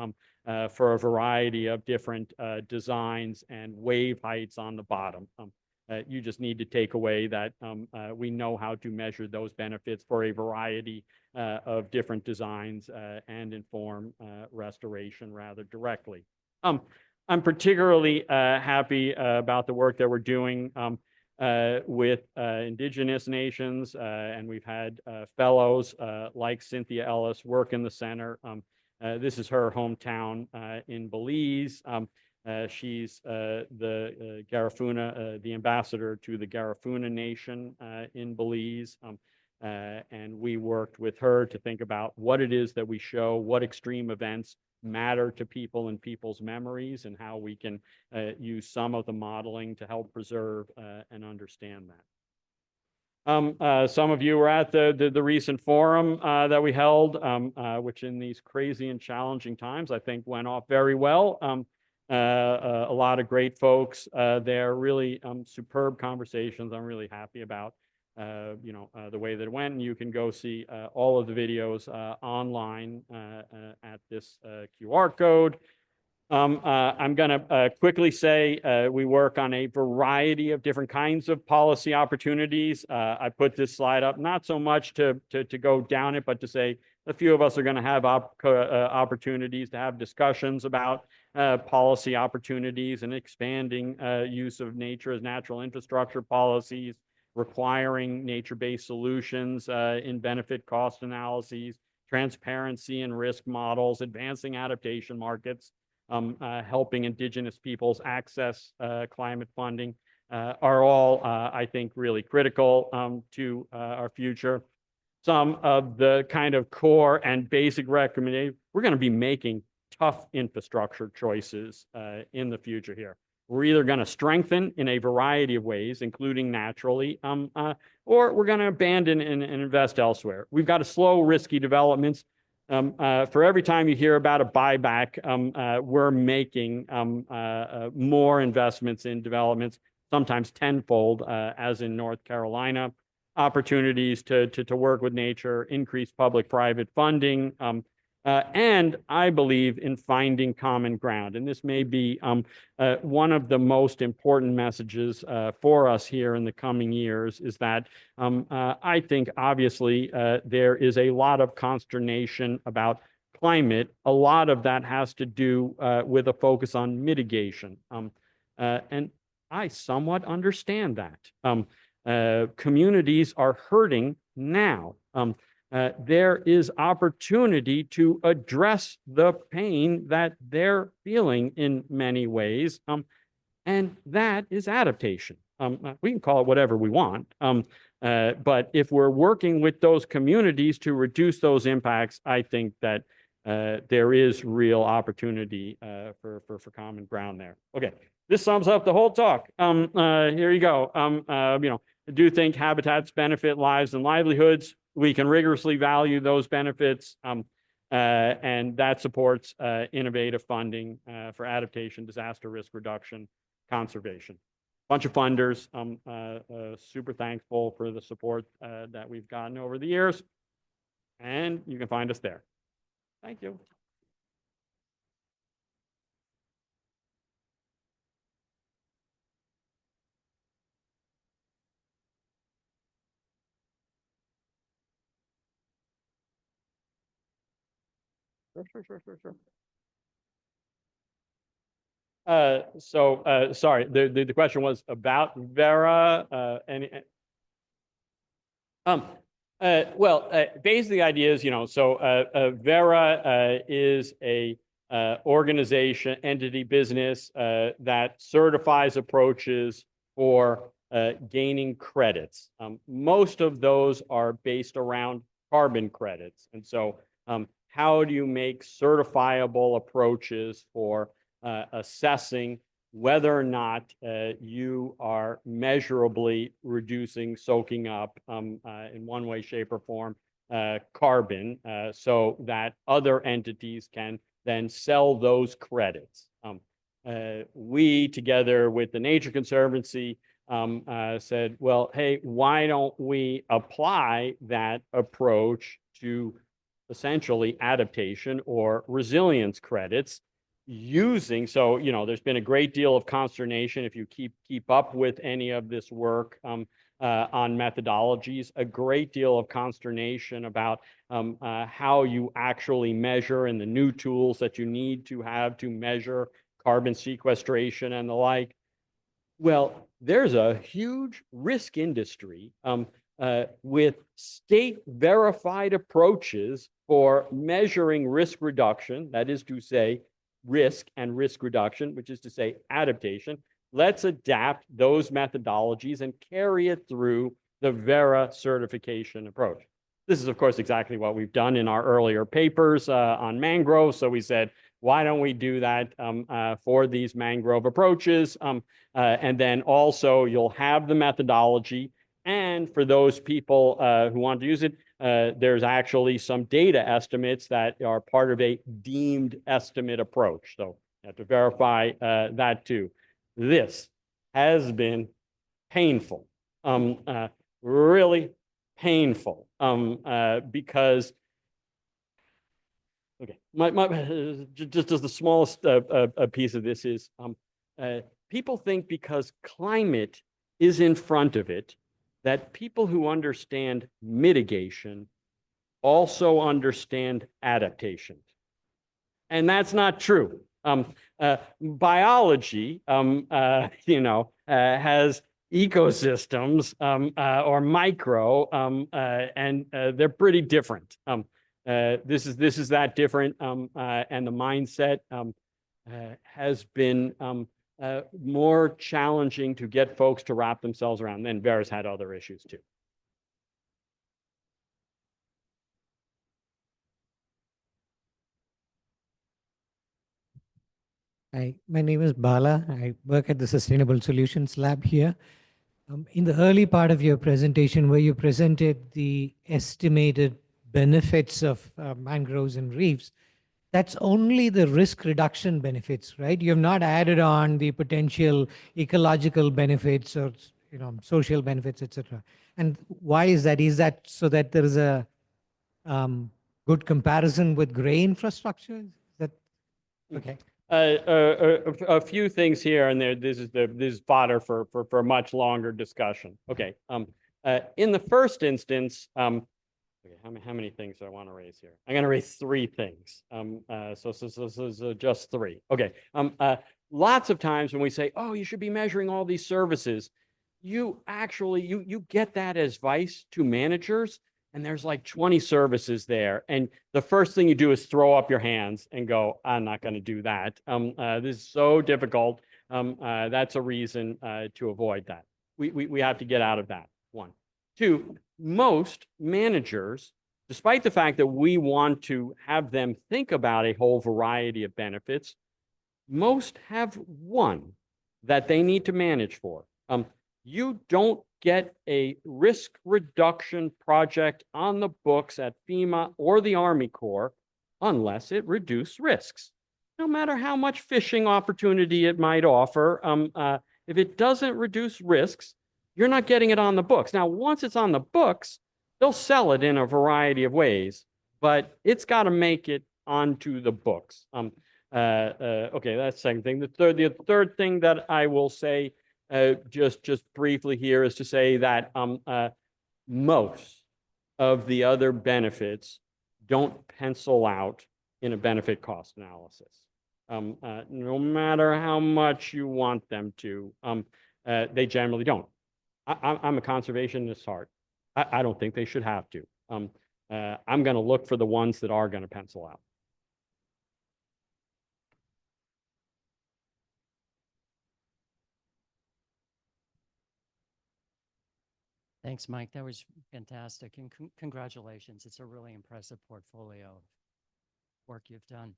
for a variety of different designs and wave heights on the bottom. You just need to take away that we know how to measure those benefits for a variety of different designs and inform restoration rather directly. I'm particularly happy about the work that we're doing with indigenous nations, and we've had fellows like Cynthia Ellis work in the center. This is her hometown in Belize. She's the Garifuna, the ambassador to the Garifuna Nation in Belize. And we worked with her to think about what it is that we show, what extreme events matter to people and people's memories, and how we can use some of the modeling to help preserve and understand that. Some of you were at the recent forum that we held, which in these crazy and challenging times, I think went off very well. A lot of great folks there, really superb conversations. I'm really happy about the way that it went, and you can go see all of the videos online at this QR code. I'm going to quickly say we work on a variety of different kinds of policy opportunities. I put this slide up not so much to go down it, but to say a few of us are going to have opportunities to have discussions about policy opportunities and expanding use of nature as natural infrastructure policies, requiring nature-based solutions in benefit cost analyses, transparency and risk models, advancing adaptation markets, helping indigenous peoples access climate funding are all, I think, really critical to our future. Some of the kind of core and basic recommendations, we're going to be making tough infrastructure choices in the future here. We're either going to strengthen in a variety of ways, including naturally, or we're going to abandon and invest elsewhere. We've got to slow risky developments. For every time you hear about a buyback, we're making more investments in developments, sometimes tenfold, as in North Carolina. Opportunities to work with nature, increase public-private funding, and I believe in finding common ground. And this may be one of the most important messages for us here in the coming years, is that I think obviously there is a lot of consternation about climate. A lot of that has to do with a focus on mitigation. And I somewhat understand that. Communities are hurting now. There is opportunity to address the pain that they're feeling in many ways, and that is adaptation. We can call it whatever we want, but if we're working with those communities to reduce those impacts, I think that there is real opportunity for common ground there. Okay, this sums up the whole talk. Here you go. I do think habitats benefit lives and livelihoods. We can rigorously value those benefits, and that supports innovative funding for adaptation, disaster risk reduction, conservation. Bunch of funders. I'm super thankful for the support that we've gotten over the years, and you can find us there. Thank you. Sure. Sorry, the question was about Vera. Basically the idea is, Vera is a organization, entity, business that certifies approaches for gaining credits. Most of those are based around carbon credits. And so how do you make certifiable approaches for assessing whether or not you are measurably reducing soaking up in one way, shape, or form carbon so that other entities can then sell those credits. We, together with the Nature Conservancy, said, well, hey, why don't we apply that approach to essentially adaptation or resilience credits using, so, you know, there's been a great deal of consternation if you keep up with any of this work on methodologies, a great deal of consternation about how you actually measure and the new tools that you need to have to measure carbon sequestration and the like. Well, there's a huge risk industry with state verified approaches for measuring risk reduction, that is to say, risk and risk reduction, which is to say adaptation. Let's adapt those methodologies and carry it through the Vera certification approach. This is, of course, exactly what we've done in our earlier papers on mangroves. So we said, why don't we do that for these mangrove approaches? And then also you'll have the methodology. And for those people who want to use it, there's actually some data estimates that are part of a deemed estimate approach. So you have to verify that too. This has been painful, really painful, because, okay, just as the smallest piece of this is, people think because climate is in front of it, that people who understand mitigation also understand adaptation. And that's not true. Biology, you know, has ecosystems or micro, and they're pretty different. This is that different, and the mindset has been more challenging to get folks to wrap themselves around. Then Vera's had other issues too. Hi, my name is Bala. I work at the Sustainable Solutions Lab here. In the early part of your presentation, where you presented the estimated benefits of mangroves and reefs, that's only the risk reduction benefits, right? You have not added on the potential ecological benefits or, you know, social benefits, etc. And why is that? Is that so that there is a good comparison with gray infrastructure? Is that okay? A few things here and there. This is fodder for a much longer discussion. Okay. In the first instance, okay, how many things do I want to raise here? I'm going to raise three things. So just three. Okay. Lots of times when we say, oh, you should be measuring all these services, you actually you get that as advice to managers. And there's like 20 services there. And the first thing you do is throw up your hands and go, I'm not going to do that. This is so difficult. That's a reason to avoid that. We have to get out of that, one. Two, most managers, despite the fact that we want to have them think about a whole variety of benefits, most have one that they need to manage for. You don't get a risk reduction project on the books at FEMA or the Army Corps unless it reduces risks. No matter how much fishing opportunity it might offer, if it doesn't reduce risks, you're not getting it on the books. Now, once it's on the books, they'll sell it in a variety of ways, but it's got to make it onto the books. Okay, that's the second thing. The third thing that I will say just briefly here is to say that most of the other benefits don't pencil out in a benefit cost analysis. No matter how much you want them to, they generally don't. I'm a conservationist at heart. I don't think they should have to. I'm going to look for the ones that are going to pencil out. Thanks, Mike. That was fantastic. And congratulations. It's a really impressive portfolio of work you've done.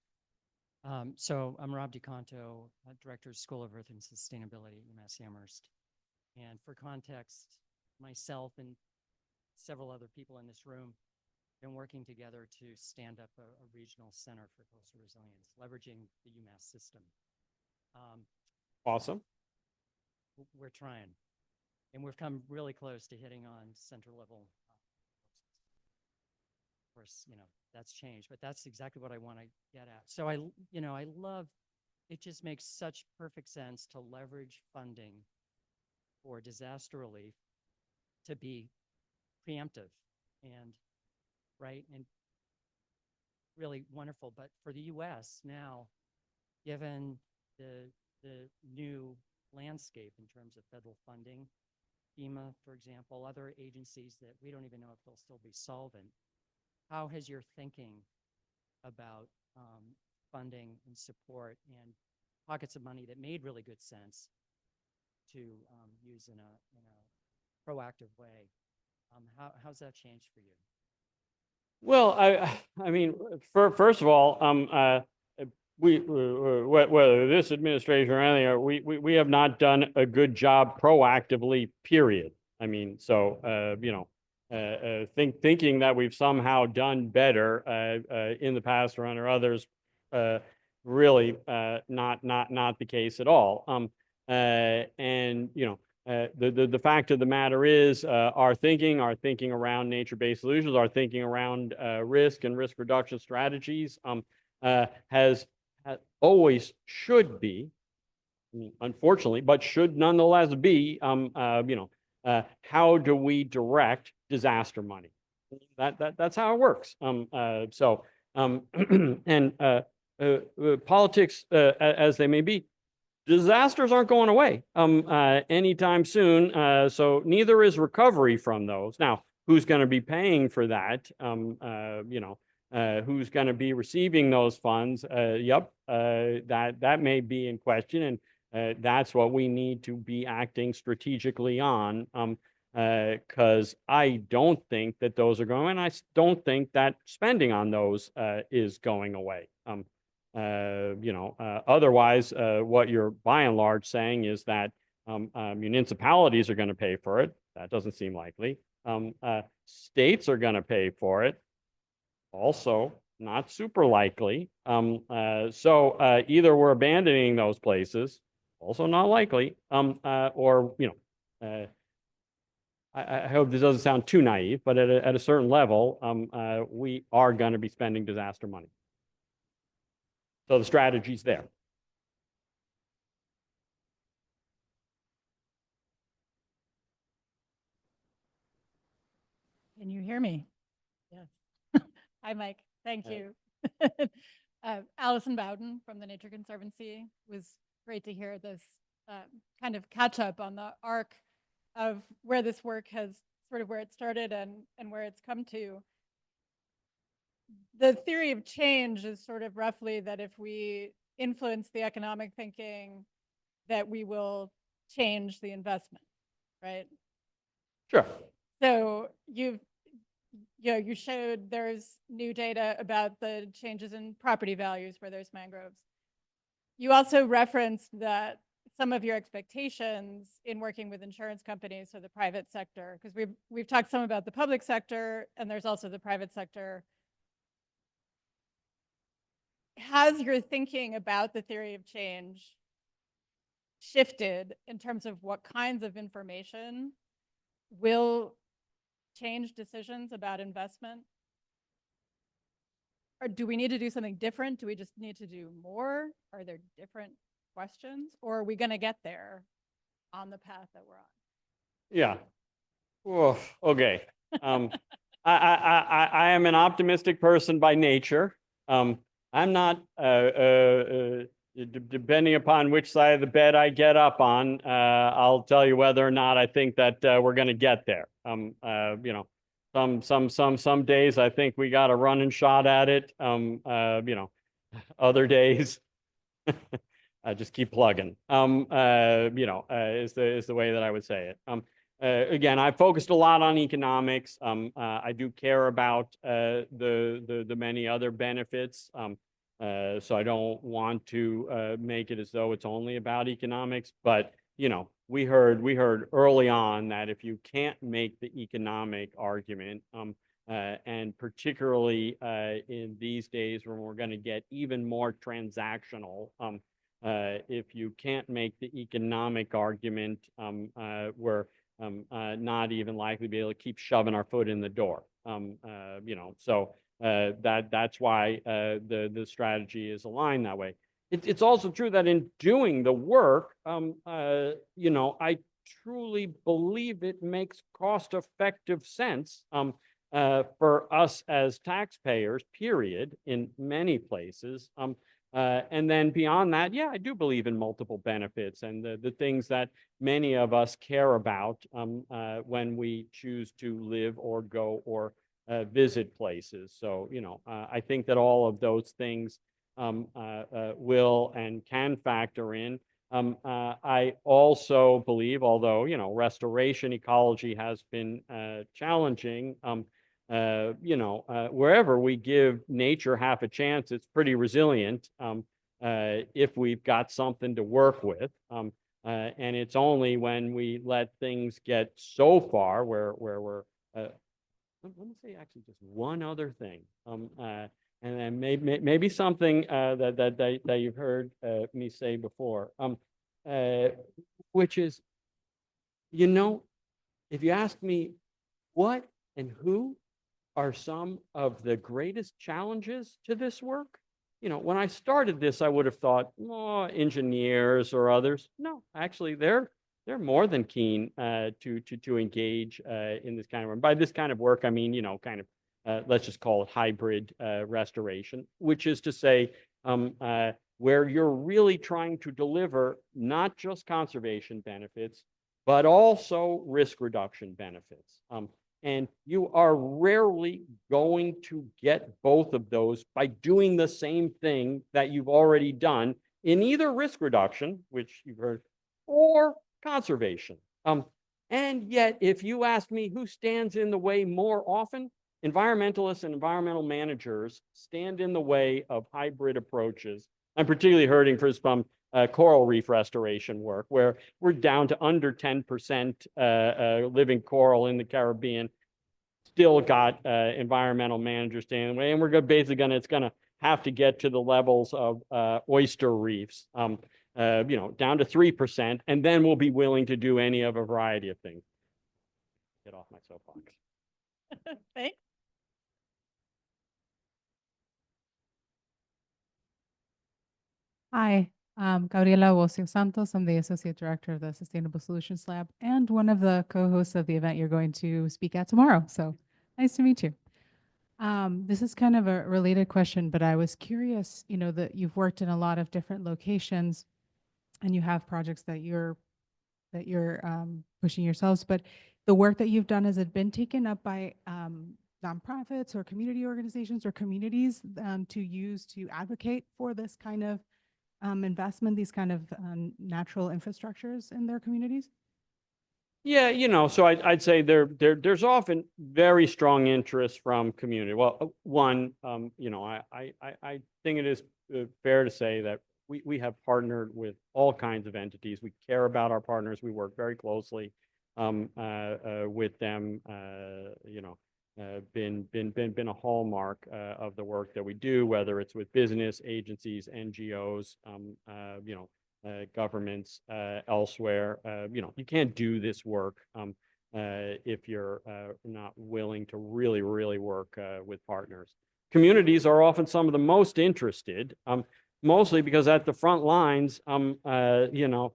So I'm Rob DeCanto, Director of School of Earth and Sustainability at UMass Amherst. And for context, myself and several other people in this room have been working together to stand up a regional center for coastal resilience, leveraging the UMass system. Awesome. We're trying, and we've come really close to hitting on center level. Of course, that's changed, but that's exactly what I want to get at. So I love, it just makes such perfect sense to leverage funding for disaster relief to be preemptive and right and really wonderful. But for the US now, given the new landscape in terms of federal funding, FEMA, for example, other agencies that we don't even know if they'll still be solvent, how has your thinking about funding and support and pockets of money that made really good sense to use in a proactive way, how's that changed for you? Well, I mean, first of all, whether this administration or anything, we have not done a good job proactively, period. I mean, so, thinking that we've somehow done better in the past or under others, really not the case at all. And the fact of the matter is, our thinking around nature-based solutions, our thinking around risk and risk reduction strategies has always should be, unfortunately, but should nonetheless be, how do we direct disaster money? That's how it works. And politics, as they may be, disasters aren't going away anytime soon. So neither is recovery from those. Now, who's going to be paying for that? Who's going to be receiving those funds? That may be in question, and that's what we need to be acting strategically on. Because I don't think that those are going, and I don't think that spending on those is going away. Otherwise, what you're by and large saying is that municipalities are going to pay for it. That doesn't seem likely. States are going to pay for it. Also, not super likely. So either we're abandoning those places, also not likely, or I hope this doesn't sound too naive, but at a certain level, we are going to be spending disaster money. So the strategy's there. Can you hear me? Yes. Hi, Mike. Thank Hi. you. Allison Bowden from the Nature Conservancy. It was great to hear this kind of catch up on the arc of where this work has sort of where it started and where it's come to. The theory of change is sort of roughly that if we influence the economic thinking, that we will change the investment, right? Sure. So you showed there's new data about the changes in property values where there's mangroves. You also referenced that some of your expectations in working with insurance companies, so the private sector, because we've talked some about the public sector, and there's also the private sector. Has your thinking about the theory of change shifted in terms of what kinds of information will change decisions about investment? Or do we need to do something different? Do we just need to do more? Are there different questions? Or are we going to get there on the path that we're on? Yeah. Oh, okay. I am an optimistic person by nature. I'm not, depending upon which side of the bed I get up on, I'll tell you whether or not I think that we're going to get there. Some days I think we got a running shot at it. Other days I just keep plugging. Is the way that I would say it. Again, I focused a lot on economics. I do care about the many other benefits. So I don't want to make it as though it's only about economics, but you know, we heard early on that if you can't make the economic argument, and particularly in these days when we're going to get even more transactional, if you can't make the economic argument, we're not even likely to be able to keep shoving our foot in the door. You know, so that's why the strategy is aligned that way. It's also true that in doing the work, you know, I truly believe it makes cost-effective sense for us as taxpayers, period, in many places. And then beyond that, yeah, I do believe in multiple benefits and the things that many of us care about when we choose to live or go or visit places. So, you know, I think that all of those things will and can factor in. I also believe, although, you know, restoration ecology has been challenging, you know, wherever we give nature half a chance, it's pretty resilient if we've got something to work with. And it's only when we let things get so far where we're, let me say actually just one other thing. And then maybe something that you've heard me say before, which is, you know, if you ask me what and who are some of the greatest challenges to this work, you know, when I started this, I would have thought, oh, engineers or others. No, actually, they're more than keen to engage in this kind of work. By this kind of work, I mean, you know, kind of let's just call it hybrid restoration, which is to say where you're really trying to deliver not just conservation benefits, but also risk reduction benefits. And you are rarely going to get both of those by doing the same thing that you've already done in either risk reduction, which you've heard, or conservation. And yet, if you ask me who stands in the way more often, environmentalists and environmental managers stand in the way of hybrid approaches. I'm particularly hurting for some coral reef restoration work, where we're down to under 10% living coral in the Caribbean. Still got environmental managers standing in the way, and we're basically it's going to have to get to the levels of oyster reefs, you know, down to 3%, and then we'll be willing to do any of a variety of things. Get off my soapbox. Thanks. Hi, I'm Gabriela Wocio Santos. I'm the Associate Director of the Sustainable Solutions Lab and one of the co-hosts of the event you're going to speak at tomorrow. So nice to meet you. This is kind of a related question, but I was curious, you know, that you've worked in a lot of different locations and you have projects that you're pushing yourselves, but the work that you've done, has it been taken up by nonprofits or community organizations or communities to use to advocate for this kind of investment, these kind of natural infrastructures in their communities? Yeah, you know, so I'd say there's often very strong interest from community. Well, one, you know, I think it is fair to say that we have partnered with all kinds of entities. We care about our partners. We work very closely with them. You know, been a hallmark of the work that we do, whether it's with business agencies, NGOs, you know, governments elsewhere. You know, you can't do this work if you're not willing to really work with partners. Communities are often some of the most interested, mostly because at the front lines, you know,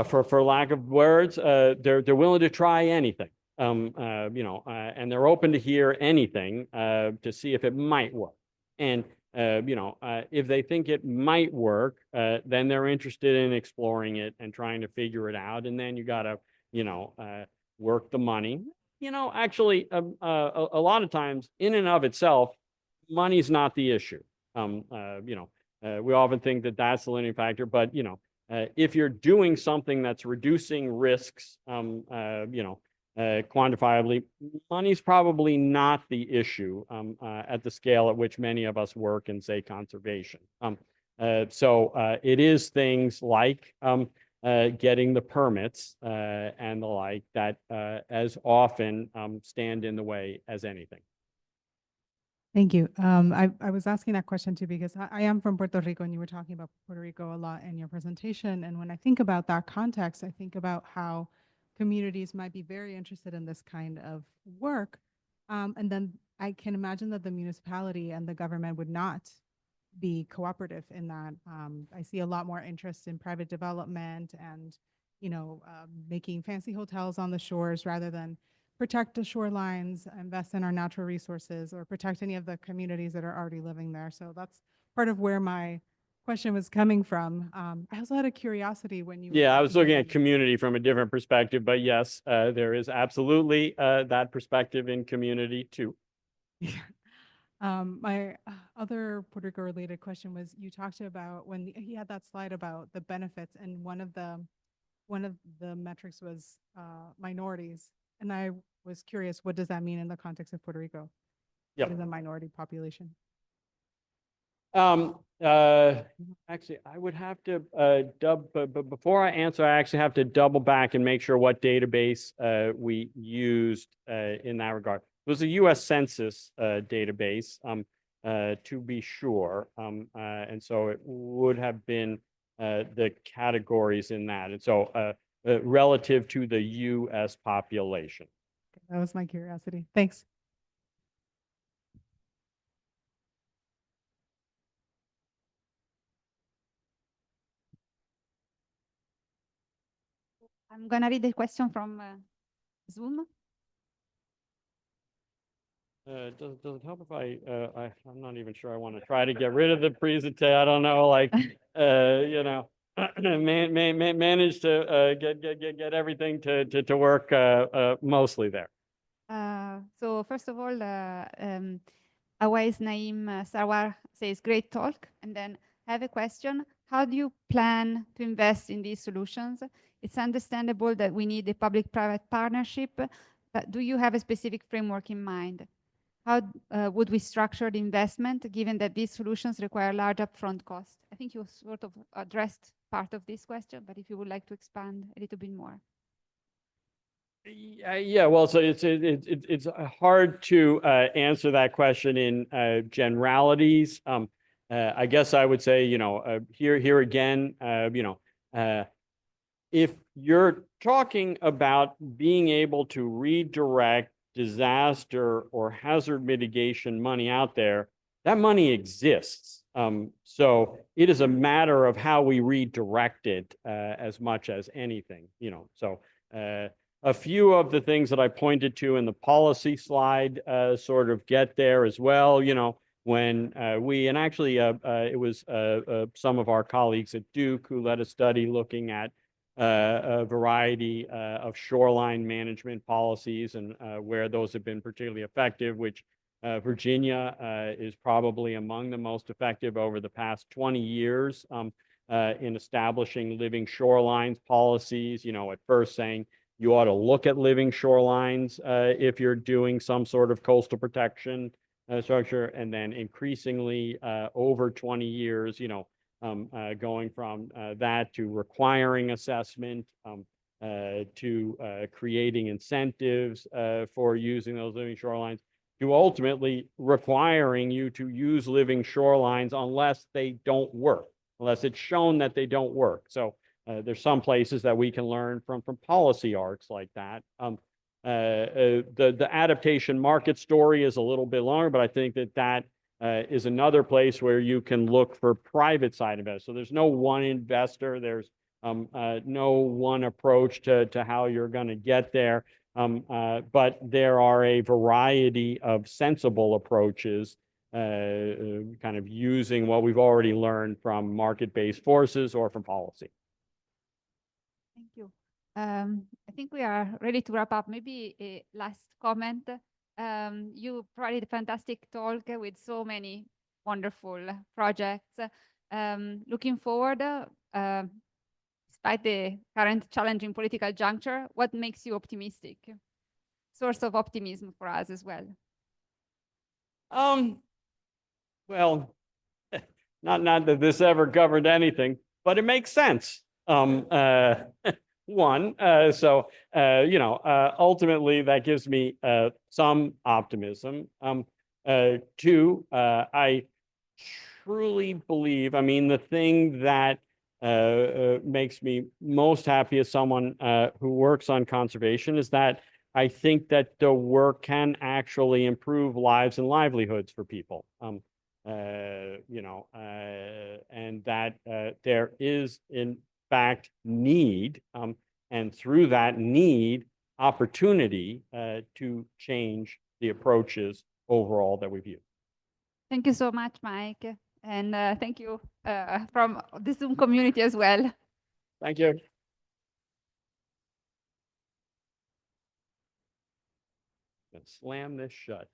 for lack of words, they're willing to try anything. You know, and they're open to hear anything to see if it might work. And you know, if they think it might work, then they're interested in exploring it and trying to figure it out. And then you got to, you know, work the money. You know, actually, a lot of times, in and of itself, money's not the issue. You know, we often think that that's the limiting factor, but you know, if you're doing something that's reducing risks, you know, quantifiably. Money's probably not the issue at the scale at which many of us work in, say, conservation. So it is things like getting the permits and the like that as often stand in the way as anything. Thank you. I was asking that question too because I am from Puerto Rico, and you were talking about Puerto Rico a lot in your presentation. And when I think about that context, I think about how communities might be very interested in this kind of work. And then I can imagine that the municipality and the government would not be cooperative in that. I see a lot more interest in private development and, making fancy hotels on the shores rather than protect the shorelines, invest in our natural resources, or protect any of the communities that are already living there. So that's part of where my question was coming from. I also had a curiosity when you. Yeah, I was looking at community from a different perspective, but yes, there is absolutely that perspective in community too. My other Puerto Rico related question was, you talked about when he had that slide about the benefits, and one of the metrics was minorities. And I was curious, what does that mean in the context of Puerto Rico? Yep. What is a minority population? Actually, I would have to but before I answer, I actually have to double back and make sure what database we used in that regard. It was a U.S. Census database, to be sure, and so it would have been the categories in that, and so relative to the U.S. population. That was my curiosity. Thanks. I'm going to read the question from Zoom. Does it help if I'm not even sure I want to try to get rid of the presentation. I don't know, like, manage to get everything to work mostly there. So first of all, Awais Naim Sarwar says, great talk. And then I have a question. How do you plan to invest in these solutions? It's understandable that we need a public-private partnership, but do you have a specific framework in mind? How would we structure the investment, given that these solutions require large upfront costs? I think you sort of addressed part of this question, but if you would like to expand a little bit more. Yeah, well, so it's hard to answer that question in generalities. I guess I would say, here again, if you're talking about being able to redirect disaster or hazard mitigation money out there, that money exists. So it is a matter of how we redirect it as much as anything, So a few of the things that I pointed to in the policy slide sort of get there as well, when and actually it was some of our colleagues at Duke who led a study looking at a variety of shoreline management policies and where those have been particularly effective, which Virginia is probably among the most effective over the past 20 years in establishing living shorelines policies, at first saying you ought to look at living shorelines if you're doing some sort of coastal protection structure, and then increasingly over 20 years, going from that to requiring assessment, to creating incentives for using those living shorelines, to ultimately requiring you to use living shorelines unless they don't work, unless it's shown that they don't work. So there's some places that we can learn from policy arcs like that. The adaptation market story is a little bit longer, but I think that is another place where you can look for private side investors. So there's no one investor, there's no one approach to how you're going to get there, but there are a variety of sensible approaches, kind of using what we've already learned from market-based forces or from policy. Thank you. I think we are ready to wrap up. Maybe a last comment. You provided a fantastic talk with so many wonderful projects. Looking forward, despite the current challenging political juncture, what makes you optimistic? source of optimism for us as well. Well, not that this ever governed anything, but it makes sense. One, ultimately that gives me some optimism. Two, I truly believe, I mean, the thing that makes me most happy as someone who works on conservation is that I think that the work can actually improve lives and livelihoods for people. And that there is in fact need, and through that need, opportunity to change the approaches overall that we've used. Thank you so much, Mike. And thank you from the Zoom community as well. Thank you. Let's slam this shut.